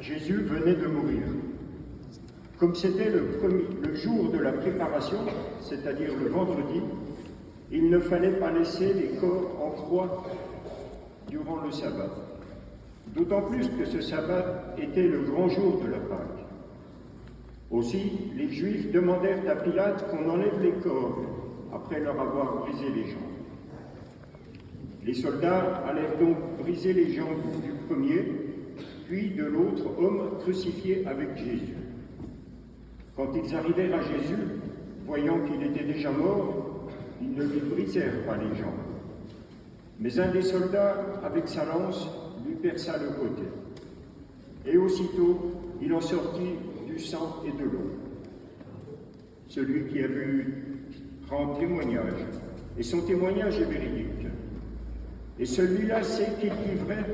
Jésus venait de mourir. Comme c'était le jour de la préparation, c'est-à-dire le vendredi, il ne fallait pas laisser les corps en croix durant le sabbat. D'autant plus que ce sabbat était le grand jour de la Pâque. Aussi, les Juifs demandèrent à Pilate qu'on enlève les corps après leur avoir brisé les jambes. Les soldats allèrent donc briser les jambes du premier, puis de l'autre homme crucifié avec Jésus. Quand ils arrivèrent à Jésus, voyant qu'il était déjà mort, ils ne lui brisèrent pas les jambes. Mais un des soldats, avec sa lance, lui perça le côté. Et aussitôt, il en sortit du sang et de l'eau. Celui qui a vu rend témoignage, et son témoignage est véridique. Et celui-là sait qu'il vit vrai,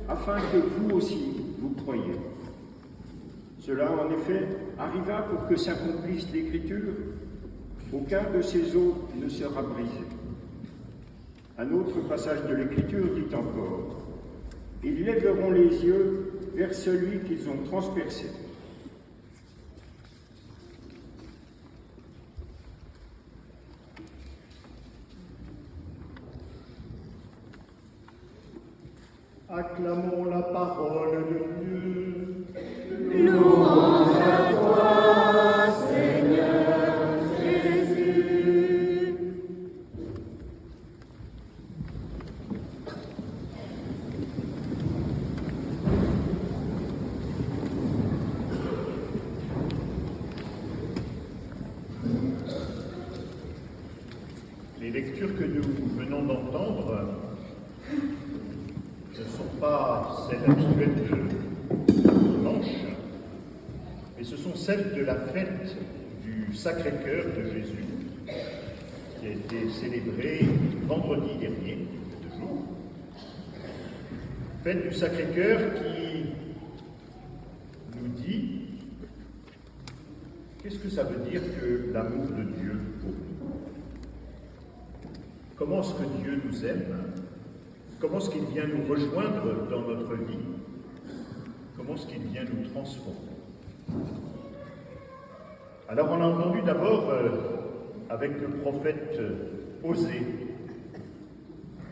afin que vous aussi, vous croyiez. Cela, en effet, arriva pour que s'accomplisse l'Écriture, aucun de ces os ne sera brisé. Un autre passage de l'Écriture dit encore, « Ils lèveront les yeux vers celui qu'ils ont transpercé. » Acclamons la parole de Dieu. Louange à toi, Seigneur Jésus. Les lectures que nous venons d'entendre ne sont pas celles habituelles de dimanche, mais ce sont celles de la fête du Sacré-Cœur de Jésus, qui a été célébrée vendredi dernier, de jour. Fête du Sacré-Cœur qui nous dit qu'est-ce que ça veut dire que l'amour de Dieu pour nous. Comment est-ce que Dieu nous aime? Comment est-ce qu'il vient nous rejoindre dans notre vie? Comment est-ce qu'il vient nous transformer? Alors on a entendu d'abord avec le prophète Osée.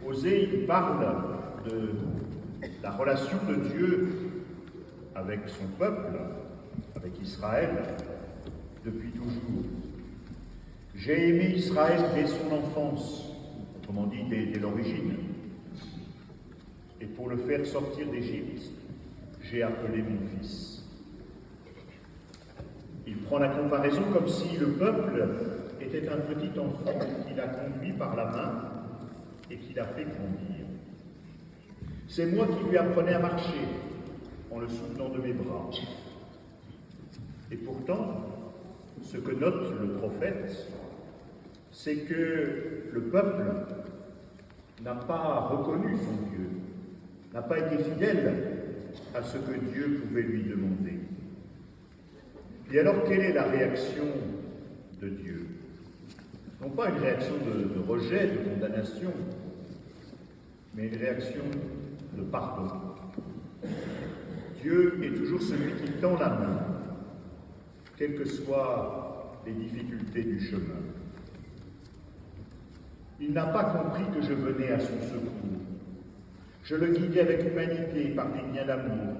Osée, il parle de la relation de Dieu avec son peuple, avec Israël, depuis toujours. J'ai aimé Israël dès son enfance, autrement dit dès l'origine. Et pour le faire sortir d'Égypte, j'ai appelé mon fils. Il prend la comparaison comme si le peuple était un petit enfant qu'il a conduit par la main et qu'il a fait grandir. C'est moi qui lui apprenais à marcher en le soutenant de mes bras. Et pourtant, ce que note le prophète, c'est que le peuple n'a pas reconnu son Dieu, n'a pas été fidèle à ce que Dieu pouvait lui demander. Et alors, quelle est la réaction de Dieu? Non pas une réaction de rejet, de condamnation, mais une réaction de pardon. Dieu est toujours celui qui tend la main, quelles que soient les difficultés du chemin. Il n'a pas compris que je venais à son secours. Je le guidais avec humanité par des liens d'amour.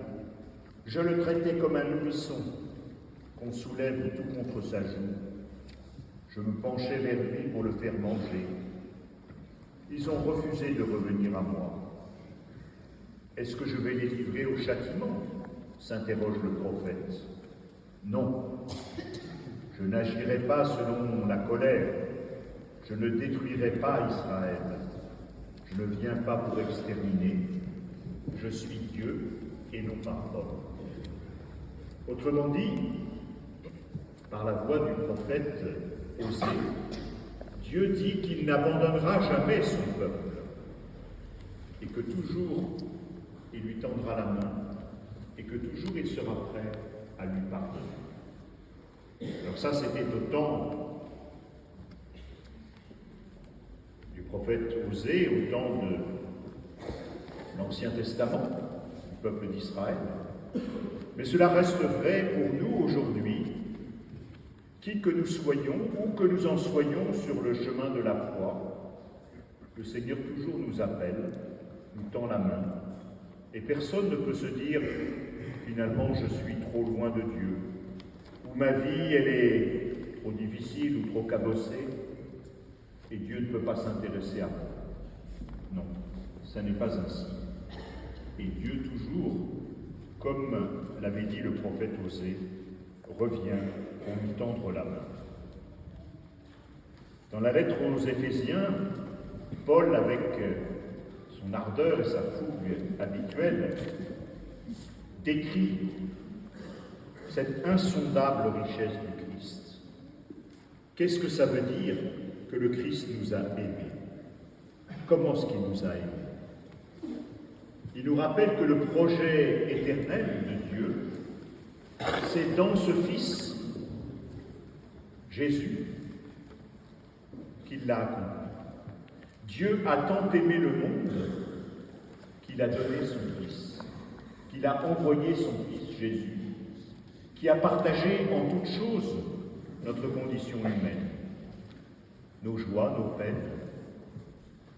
Je le traitais comme un nourrisson qu'on soulève tout contre sa joue. Je me penchais vers lui pour le faire manger. Ils ont refusé de revenir à moi. Est-ce que je vais les livrer au châtiment? S'interroge le prophète. Non, je n'agirai pas selon la colère. Je ne détruirai pas Israël. Je ne viens pas pour exterminer. Je suis Dieu et non pas homme. Autrement dit, par la voix du prophète Osée, Dieu dit qu'il n'abandonnera jamais son peuple et que toujours il lui tendra la main et que toujours il sera prêt à lui pardonner. Alors ça, c'était au temps du prophète Osée, au temps de l'Ancien Testament, du peuple d'Israël. Mais cela reste vrai pour nous aujourd'hui, qui que nous soyons, où que nous en soyons sur le chemin de la foi. Le Seigneur toujours nous appelle, nous tend la main, et personne ne peut se dire « finalement je suis trop loin de Dieu » ou « ma vie elle est trop difficile ou trop cabossée et Dieu ne peut pas s'intéresser à moi ». Non, ça n'est pas ainsi. Et Dieu toujours, comme l'avait dit le prophète Osée, revient pour lui tendre la main. Dans la lettre aux Éphésiens, Paul, avec son ardeur et sa fougue habituelle, décrit cette insondable richesse du Christ. Qu'est-ce que ça veut dire que le Christ nous a aimés? Comment est-ce qu'il nous a aimés? Il nous rappelle que le projet éternel de Dieu, c'est dans ce Fils, Jésus, qu'il l'a accompli. Dieu a tant aimé le monde qu'il a donné son Fils, qu'il a envoyé son Fils, Jésus, qui a partagé en toutes choses notre condition humaine, nos joies, nos peines,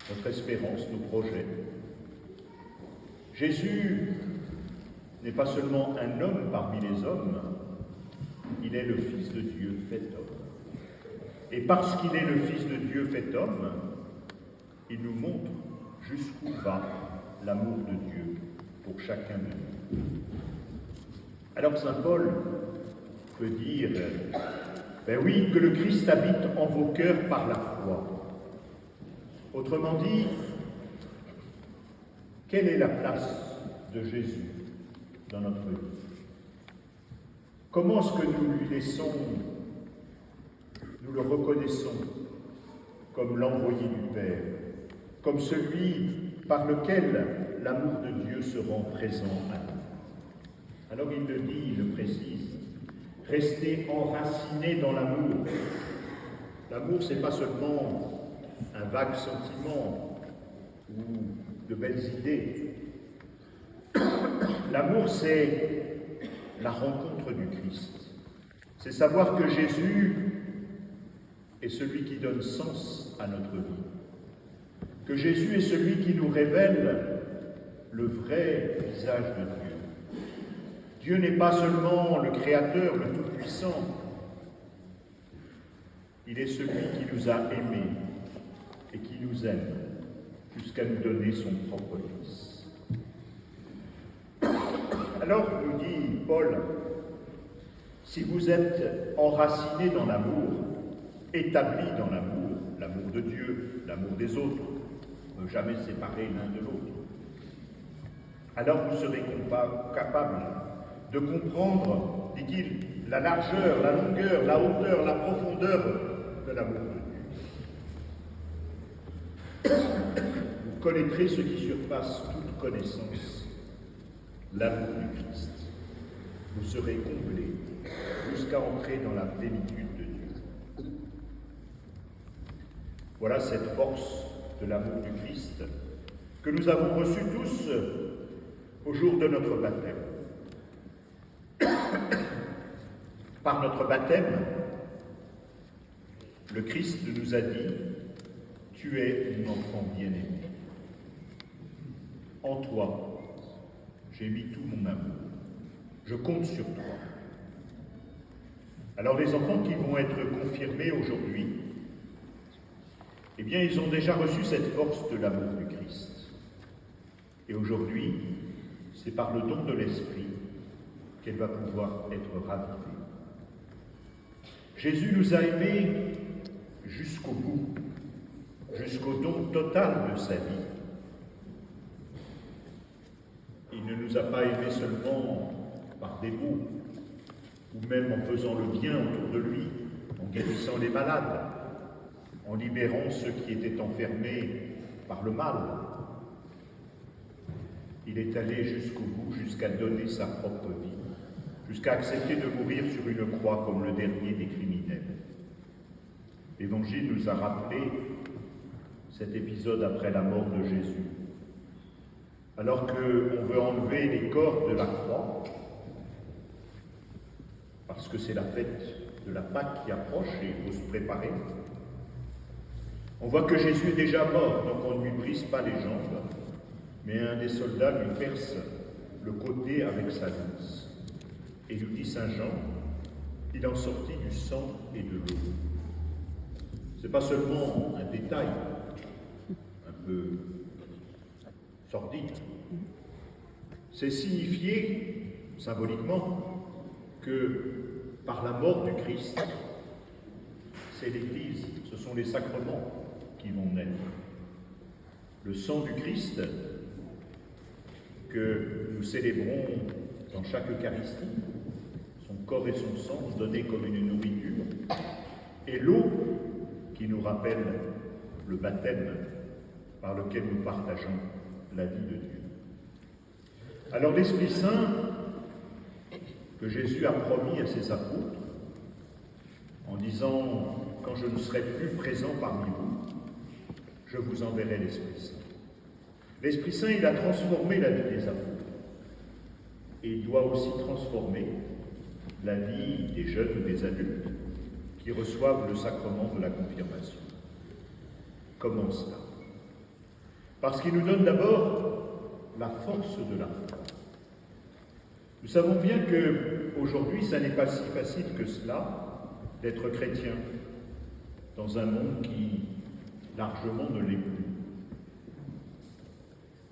notre espérance, nos projets. Jésus n'est pas seulement un homme parmi les hommes, il est le Fils de Dieu fait homme. Et parce qu'il est le Fils de Dieu fait homme, il nous montre jusqu'où va l'amour de Dieu pour chacun de nous. Alors saint Paul peut dire, ben oui, que le Christ habite en vos cœurs par la foi. Autrement dit, quelle est la place de Jésus dans notre vie? Comment est-ce que nous lui laissons, nous le reconnaissons comme l'envoyé du Père, comme celui par lequel l'amour de Dieu se rend présent à nous? Alors il le dit, il le précise, restez enracinés dans l'amour. L'amour, ce n'est pas seulement un vague sentiment ou de belles idées. L'amour, c'est la rencontre du Christ. C'est savoir que Jésus est celui qui donne sens à notre vie. Que Jésus est celui qui nous révèle le vrai visage de Dieu. Dieu n'est pas seulement le Créateur, le Tout-Puissant. Il est celui qui nous a aimés et qui nous aime jusqu'à nous donner son propre Fils. Alors, nous dit Paul, si vous êtes enracinés dans l'amour, établis dans l'amour, l'amour de Dieu, l'amour des autres, ne jamais séparer l'un de l'autre, alors vous serez capables de comprendre, dit-il, la largeur, la longueur, la hauteur, la profondeur de l'amour de Dieu. Vous connaîtrez ce qui surpasse toute connaissance, l'amour du Christ. Vous serez comblés jusqu'à entrer dans la plénitude de Dieu. Voilà cette force de l'amour du Christ que nous avons reçue tous au jour de notre baptême. Par notre baptême, le Christ nous a dit « Tu es mon enfant bien-aimé. En toi, j'ai mis tout mon amour. Je compte sur toi. » Alors les enfants qui vont être confirmés aujourd'hui, eh bien ils ont déjà reçu cette force de l'amour du Christ. Et aujourd'hui, c'est par le don de l'Esprit qu'elle va pouvoir être ravivée. Jésus nous a aimés jusqu'au bout, jusqu'au don total de sa vie. Il ne nous a pas aimés seulement par des mots, ou même en faisant le bien autour de lui, en guérissant les malades, en libérant ceux qui étaient enfermés par le mal. Il est allé jusqu'au bout, jusqu'à donner sa propre vie, jusqu'à accepter de mourir sur une croix comme le dernier des criminels. L'Évangile nous a rappelé cet épisode après la mort de Jésus. Alors qu'on veut enlever les corps de la croix, parce que c'est la fête de la Pâque qui approche et il faut se préparer. On voit que Jésus est déjà mort, donc on ne lui brise pas les jambes, mais un des soldats lui perce le côté avec sa lance. Et nous dit Saint Jean, il en sortit du sang et de l'eau. Ce n'est pas seulement un détail un peu sordide, c'est signifier symboliquement que par la mort du Christ, c'est l'Église, ce sont les sacrements qui vont naître. Le sang du Christ que nous célébrons dans chaque Eucharistie, son corps et son sang donnés comme une nourriture, et l'eau qui nous rappelle le baptême par lequel nous partageons la vie de Dieu. Alors l'Esprit Saint que Jésus a promis à ses apôtres en disant « Quand je ne serai plus présent parmi vous, je vous enverrai l'Esprit Saint ». L'Esprit Saint, il a transformé la vie des apôtres. Et il doit aussi transformer la vie des jeunes ou des adultes qui reçoivent le sacrement de la confirmation. Comment cela? Parce qu'il nous donne d'abord la force de la foi. Nous savons bien qu'aujourd'hui, ça n'est pas si facile que cela d'être chrétien dans un monde qui largement ne l'est plus.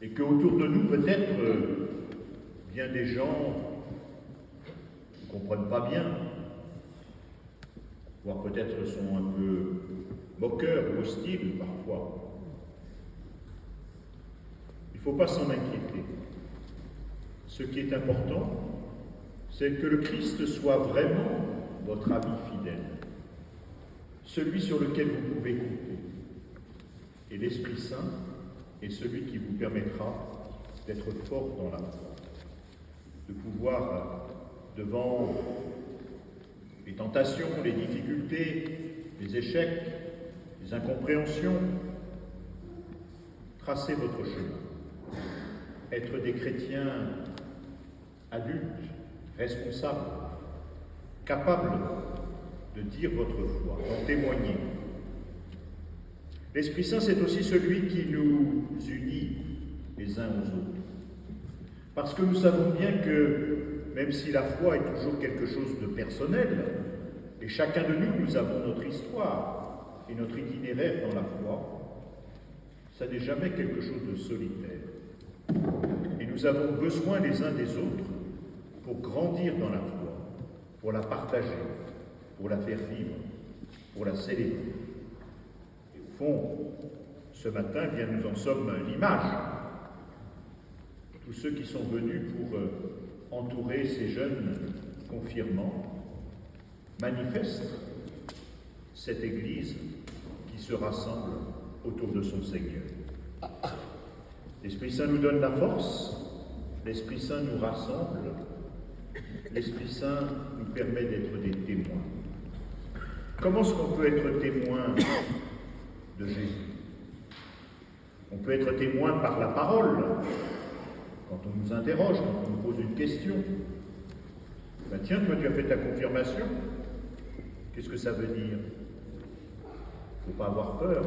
Et qu'autour de nous, peut-être, bien des gens ne comprennent pas bien, voire peut-être sont un peu moqueurs ou hostiles parfois. Il ne faut pas s'en inquiéter. Ce qui est important, c'est que le Christ soit vraiment votre ami fidèle, celui sur lequel vous pouvez compter. Et l'Esprit Saint est celui qui vous permettra d'être fort dans la foi, de pouvoir, devant les tentations, les difficultés, les échecs, les incompréhensions, tracer votre chemin, être des chrétiens adultes, responsables, capables de dire votre foi, d'en témoigner. L'Esprit Saint, c'est aussi celui qui nous unit les uns aux autres. Parce que nous savons bien que, même si la foi est toujours quelque chose de personnel, et chacun de nous, nous avons notre histoire et notre itinéraire dans la foi, ça n'est jamais quelque chose de solitaire. Et nous avons besoin les uns des autres pour grandir dans la foi, pour la partager, pour la faire vivre, pour la célébrer. Ce matin, bien, nous en sommes l'image. Tous ceux qui sont venus pour entourer ces jeunes confirmants manifestent cette Église qui se rassemble autour de son Seigneur. L'Esprit Saint nous donne la force, l'Esprit Saint nous rassemble, l'Esprit Saint nous permet d'être des témoins. Comment est-ce qu'on peut être témoin de Jésus? On peut être témoin par la parole, quand on nous interroge, quand on nous pose une question. Ben tiens, toi tu as fait ta confirmation, qu'est-ce que ça veut dire? Il ne faut pas avoir peur,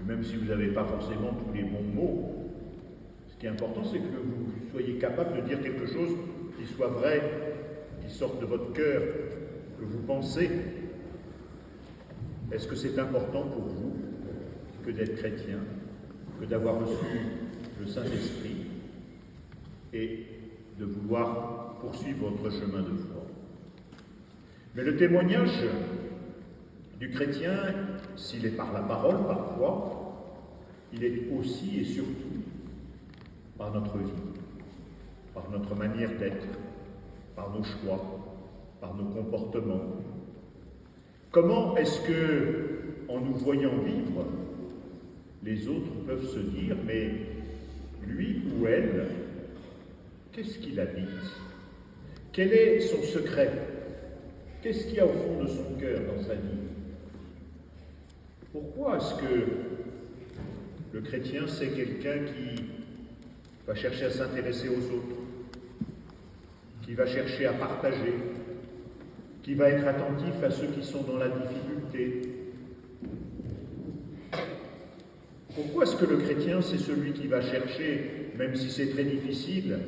et même si vous n'avez pas forcément tous les bons mots, ce qui est important c'est que vous soyez capable de dire quelque chose qui soit vrai, qui sorte de votre cœur, que vous pensez. Est-ce que c'est important pour vous que d'être chrétien, que d'avoir reçu le Saint-Esprit et de vouloir poursuivre votre chemin de foi? Mais le témoignage du chrétien, s'il est par la parole parfois, il est aussi et surtout par notre vie, par notre manière d'être, par nos choix, par nos comportements. Comment est-ce que, en nous voyant vivre, les autres peuvent se dire « mais lui ou elle, qu'est-ce qu'il habite? Quel est son secret? Qu'est-ce qu'il y a au fond de son cœur dans sa vie? Pourquoi est-ce que le chrétien, c'est quelqu'un qui va chercher à s'intéresser aux autres, qui va chercher à partager, qui va être attentif à ceux qui sont dans la difficulté. Pourquoi est-ce que le chrétien, c'est celui qui va chercher, même si c'est très difficile,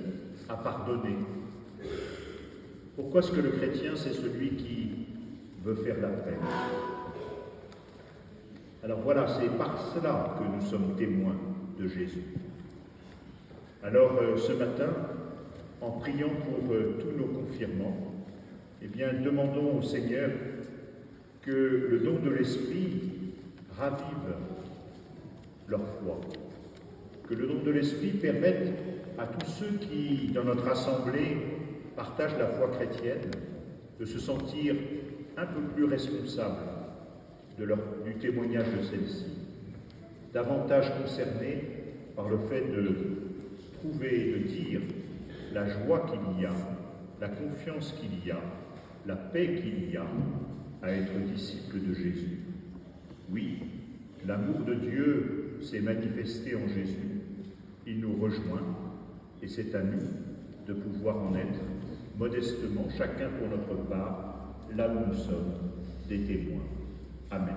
à pardonner? Pourquoi est-ce que le chrétien, c'est celui qui veut faire la paix? Alors voilà, c'est par cela que nous sommes témoins de Jésus. Alors ce matin, en priant pour tous nos confirmants, eh bien, demandons au Seigneur que le don de l'Esprit ravive leur foi, que le don de l'Esprit permette à tous ceux qui, dans notre assemblée, partagent la foi chrétienne, de se sentir un peu plus responsables du témoignage de celle-ci, davantage concernés par le fait de trouver et de dire la joie qu'il y a, la confiance qu'il y a, la paix qu'il y a à être disciple de Jésus. Oui, l'amour de Dieu s'est manifesté en Jésus, il nous rejoint, et c'est à nous de pouvoir en être modestement, chacun pour notre part, là où nous sommes, des témoins. Amen.